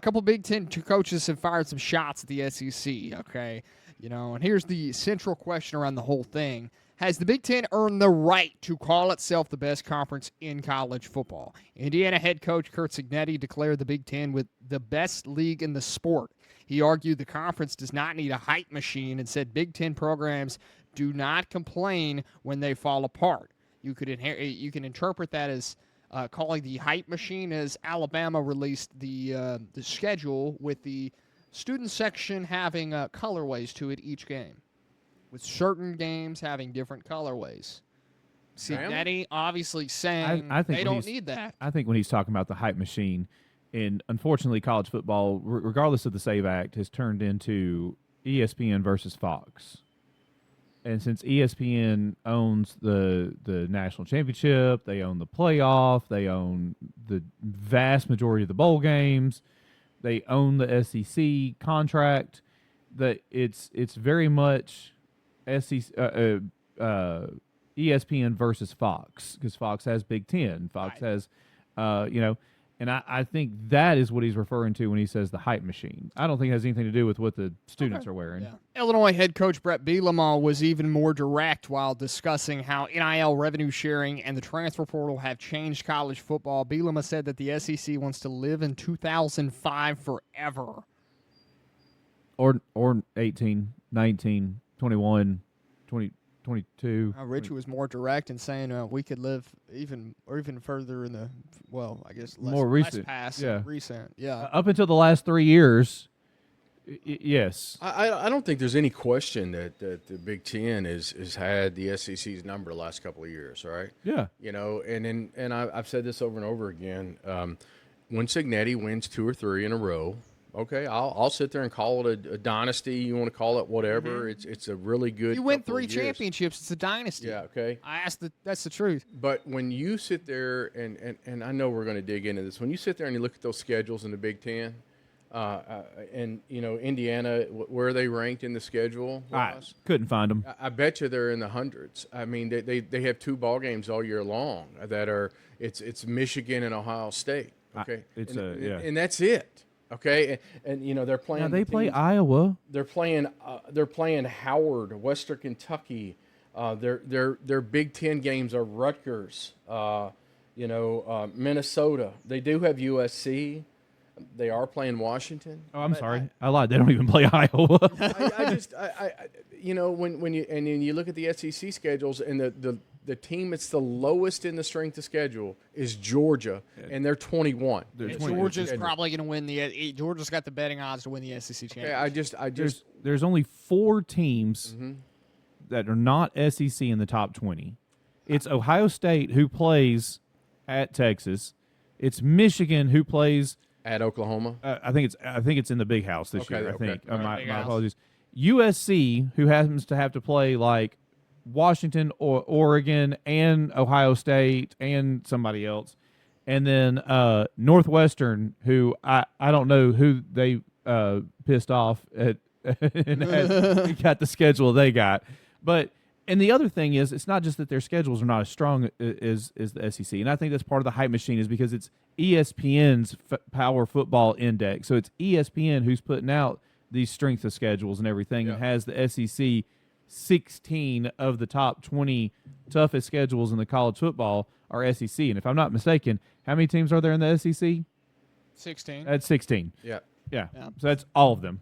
A couple Big Ten coaches have fired some shots at the SEC, okay? And here's the central question around the whole thing. Has the Big Ten earned the right to call itself the best conference in college football? Indiana head coach Curt Cignetti declared the Big Ten with the best league in the sport. He argued the conference does not need a hype machine and said Big Ten programs do not complain when they fall apart. You can interpret that as calling the hype machine as Alabama released the schedule with the student section having colorways to it each game, with certain games having different colorways. Cignetti obviously saying I think they don't need that. I think when he's talking about the hype machine, and unfortunately college football, regardless of the SAVE Act, has turned into ESPN versus Fox. And since ESPN owns the national championship, they own the playoff, they own the vast majority of the bowl games, they own the SEC contract, that it's very much ESPN versus Fox, because Fox has Big Ten, Fox has, and I think that is what he's referring to when he says the hype machine. I don't think it has anything to do with what the students are wearing. Yeah. Illinois head coach Bret Bielema was even more direct while discussing how NIL revenue sharing and the transfer portal have changed college football. Bielema said that the SEC wants to live in 2005 forever. Or 18, 19, 21, 20, 22. Richie was more direct in saying we could live even further in the, I guess more recent. Less past recent. Yeah. Up until the last 3 years, yes. I don't think there's any question that the Big Ten has had the SEC's number the last couple of years, right? Yeah. And I've said this over and over again. When Cignetti wins 2 or 3 in a row, okay, I'll sit there and call it a dynasty. You want to call it whatever. Mm-hmm. It's a really good. You win 3 championships. It's a dynasty. Yeah. Okay. That's the truth. But when you sit there and I know we're going to dig into this. When you sit there and you look at those schedules in the Big Ten, and Indiana, where are they ranked in the schedule? I couldn't find them. I bet you they're in the hundreds. I mean, they have 2 ball games all year long that are it's Michigan and Ohio State. Okay. And that's it. Okay, and they're playing. Now they play Iowa. They're playing Howard, Western Kentucky. Their Big Ten games are Rutgers. Minnesota. They do have USC. They are playing Washington. Oh, I'm sorry, I lied. They don't even play Iowa. When you look at the SEC schedules and the team that's the lowest in the strength of schedule is Georgia, and they're 21. Georgia's probably going to win Georgia's got the betting odds to win the SEC championship. Yeah, there's only 4 teams that are not SEC in the top 20. It's Ohio State, who plays at Texas. It's Michigan, who plays at Oklahoma. I think it's in the Big House this year. I think. My apologies. USC, who happens to have to play like Washington or Oregon and Ohio State and somebody else, and then Northwestern, who I don't know who they pissed off at and got the schedule they got. And the other thing is, it's not just that their schedules are not as strong as the SEC, and I think that's part of the hype machine is because it's ESPN's Power Football Index, so it's ESPN who's putting out these strength of schedules and everything, and has the SEC 16 of the top 20 toughest schedules in the college football are SEC. And if I'm not mistaken, how many teams are there in the SEC? 16. That's 16. Yeah. So that's all of them.